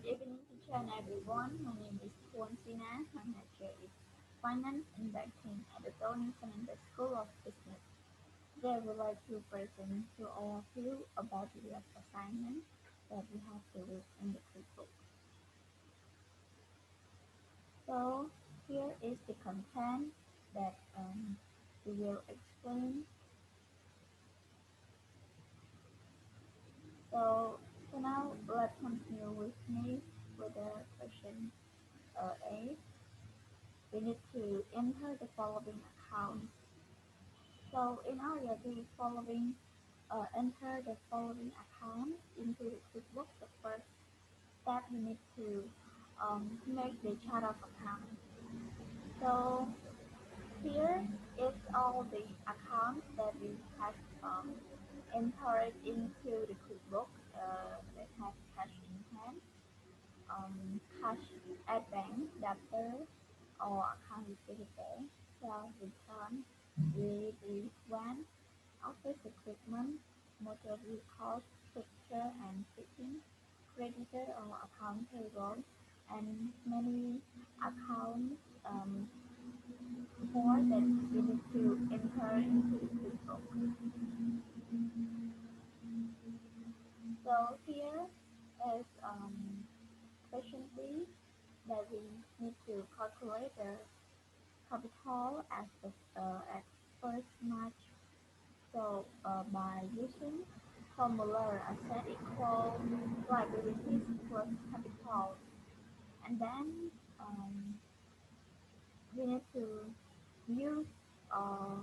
Good evening, teacher and everyone. My name is Sina. My major is Finance and Banking at the Tony Fernandez School of Business. Today, I would like to present to all of you about the lab assignment that we have to do in the quickbook. So, here is the content that we will explain. So, now let's continue with me with the question A. We need to enter the following accounts. So in order to enter the following account into the QuickBooks, the first step you need to make the chart of account. So here is all the accounts that we have entered into the QuickBooks that have cash in hand, cash at bank, debtor, or account receivable, sales return, VAT, one, office equipment, motor vehicles, fixture and fitting, creditor or account payable, and many accounts more that we need to enter into the QuickBooks. So here is question B that we need to calculate the capital at first March. So by using formula asset equal liabilities plus capital, and then we need to use uh,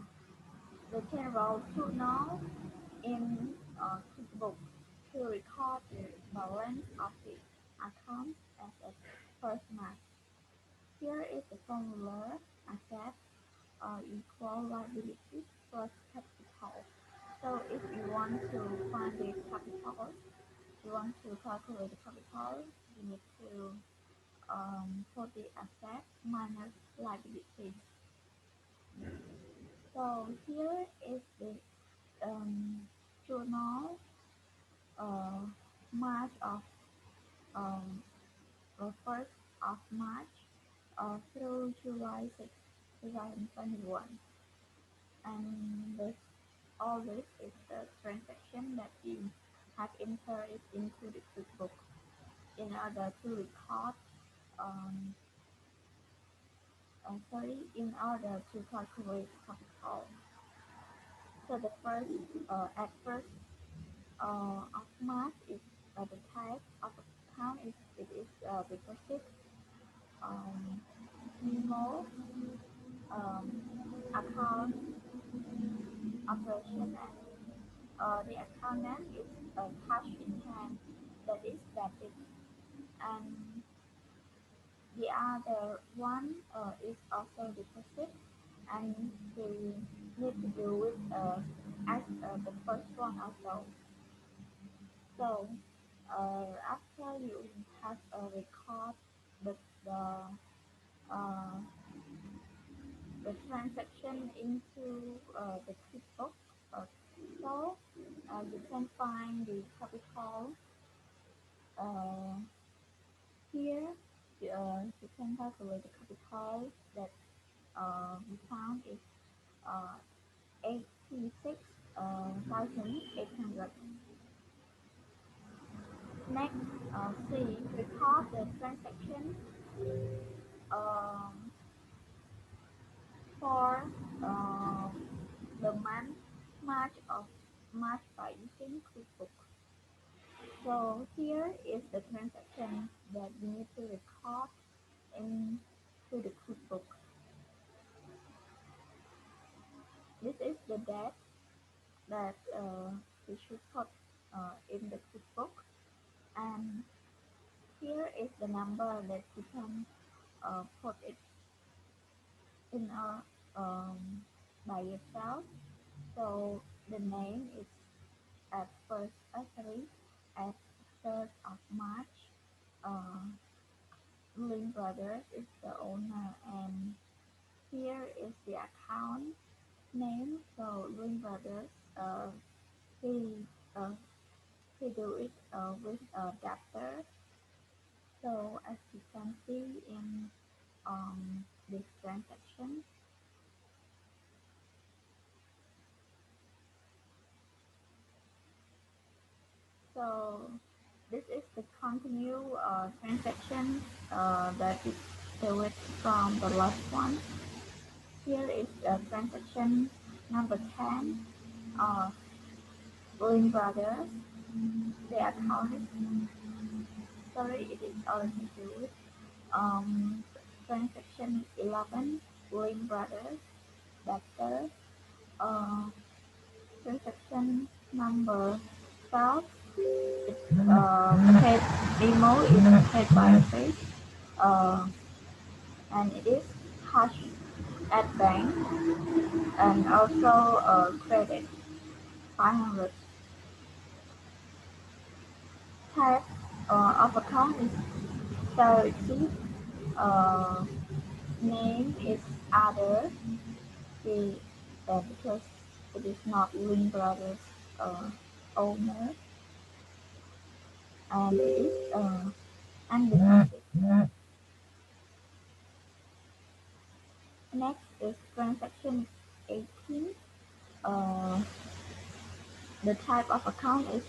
the general journal in QuickBooks to record the balance of the account as at first March. Here is the formula asset equal liabilities plus capital. So if you want to find the capital, you want to calculate the capital, you need to put the asset minus liability. So here is the journal March of um, 1st of March through July 6, 2021. And all this is the transaction that you have entered into the QuickBook in order to record um, in order to calculate capital. So the first, at first of March is the type of account is it is deposit, memo, account operation, and the account name is cash in hand, that is debit, and the other one is also deposit, and we need to do it as the first one also. So after you have a record the the, uh, the transaction into the QuickBooks, so you can find the capital uh, here. You can calculate the capital that we found is 86,800. Next, see record the transaction um, for the month March by using QuickBooks. So here is the transaction that we need to record into the QuickBook. This is the date that we should put in the QuickBook, and here is the number that you can put it in by yourself. So the name is at first at 3rd of March. Uh, Link Brothers is the owner, and here is the account name. So Link Brothers, he uh, he do it with a debtor, So as you can see in this transaction, so this is the continue transaction that is derived from the last one. Here is transaction number 10. Willing Brothers. The account is, sorry, it is already included. Um, transaction 11. Willing Brothers. Debtor. Uh, transaction number 12. It's paid demo is paid by face. Uh, and it is cash at bank and also credit 500. Type of account is receipt. Uh, name is other. The because it is not Link Brothers owner, and it is undeposited. Next is transaction 18. Uh, the type of account is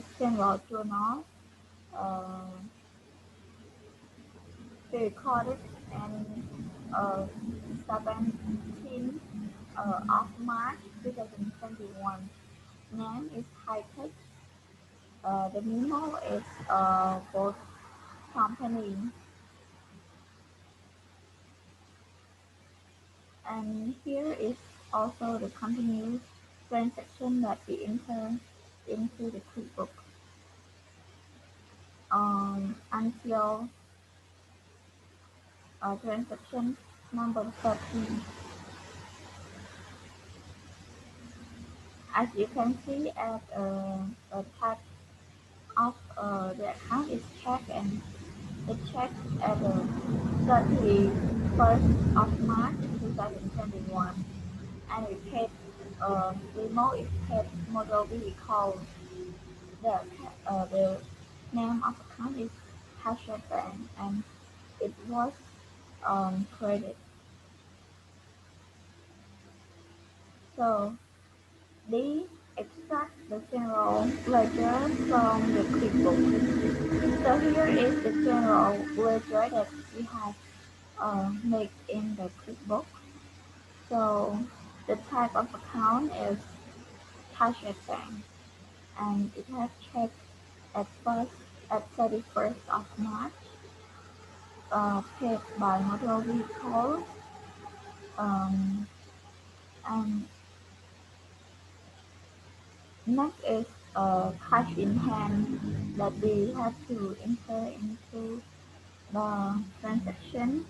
general journal. Uh, recorded and 17 of March 2021. Name is high tech. The memo is both company, and here is also the company's transaction that we enter into the QuickBook until transaction number 13. As you can see at a type of the account is check, and the check at the 31st of March 2021, and we paid remote is paid motor vehicle. The name of account is Hasher Bank, and it was credit. So they extract the general ledger from the QuickBooks. So here is the general ledger that we have made in the QuickBooks. So the type of account is cash at bank, and it has checked at first at 31st of March, paid by motor vehicle, um, and next is cash in hand that we have to enter into the transaction.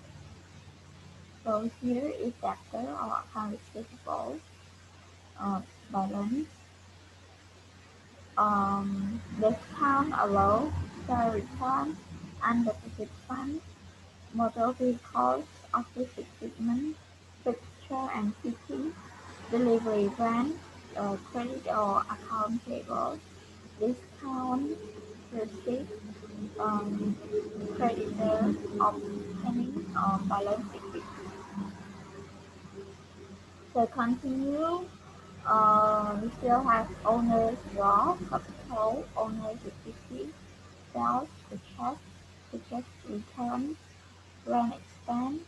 So here is debtor or account receivable balance. Discount allowed, share return, undeposited funds, motor vehicles, office equipment, fixture and fitting, delivery van, credit or account payable, discount receipt, creditor obtaining balance sheet. So continue. We still have owner's draw, capital, owner's equity, sales, purchase return, rent expense,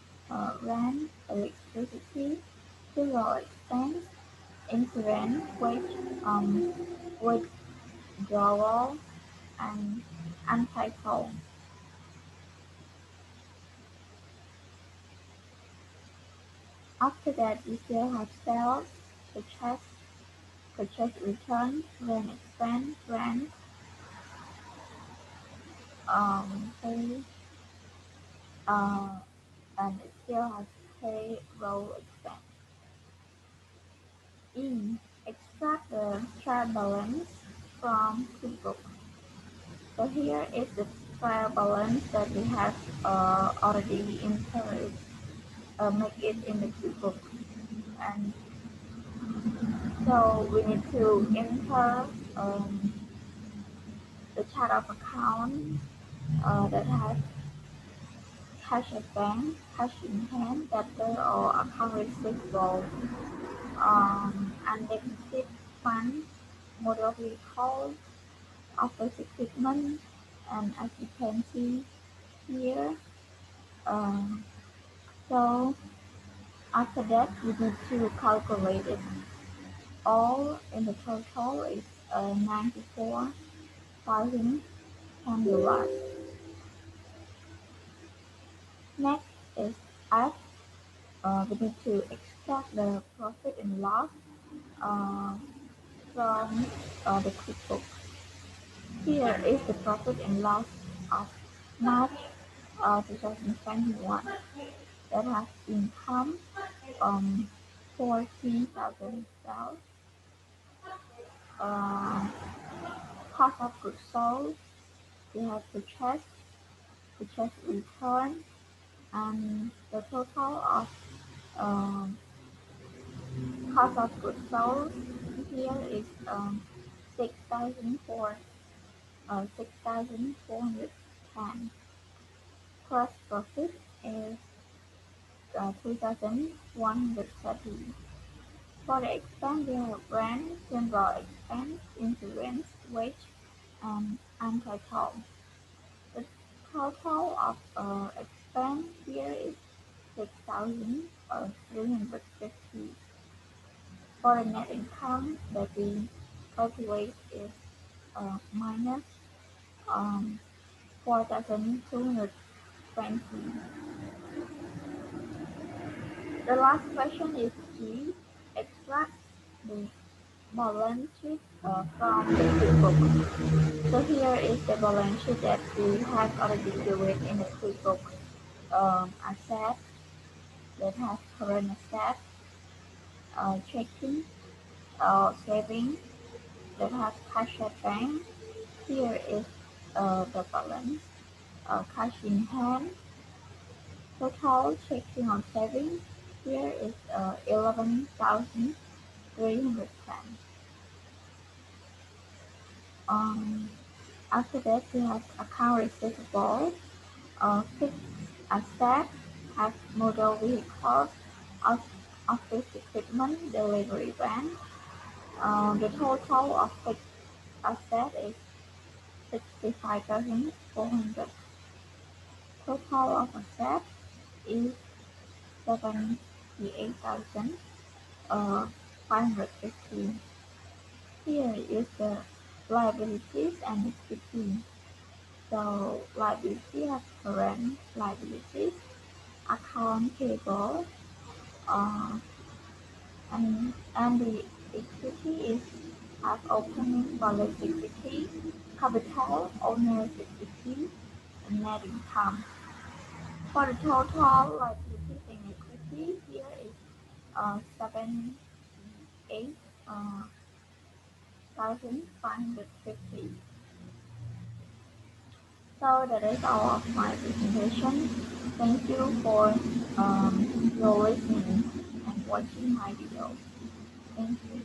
rent, electricity, fuel expense, insurance, withdrawal, and untitled. After that, we still have sales, purchase, purchase return, rent expense, rent, pay, uh, and it still has payroll expense. E. Extract the trial balance from QuickBooks. So here is the trial balance that we have already entered, make it in the QuickBooks. And so we need to enter the chart of account that has cash at bank, cash in hand, debtor or account receivable, undeposited funds, motor vehicle, office equipment, and as you can see here, um, so after that we need to calculate it all in the total is 94,000 kilowatts. Next is F. We need to extract the profit and loss uh, from the QuickBooks. Here is the profit and loss of March 2021 that has income 40,000 sales, uh, cost of goods sold, we have purchase return, and the total of um, cost of goods sold here is 6,400 6,410. Gross profit is 2,130. For the expense, we have rent, general expense, insurance, wage, and anti-toll. The total of expense here is 6,350. For the net income that we calculate is minus 4,220. The last question is G. Extract the balance sheet from the QuickBooks. So here is the balance sheet that we have already created in the QuickBooks asset that has current asset, checking, saving that has cash at bank. Here is the balance, cash in hand, total checking or saving. Here is 11,310. Um, After that, we have account receivable, fixed asset, have motor vehicles, office equipment, delivery van. The total of fixed asset is 65,400. Total of asset is 78,550. Here is the liabilities and equity. So liability has current liabilities, account payable, uh, and the equity is have opening balance equity, capital, owner's equity, and net income. For the total liabilities and equity, here is 78,550. So that is all of my presentation. Thank you for your listening and watching my video. Thank you.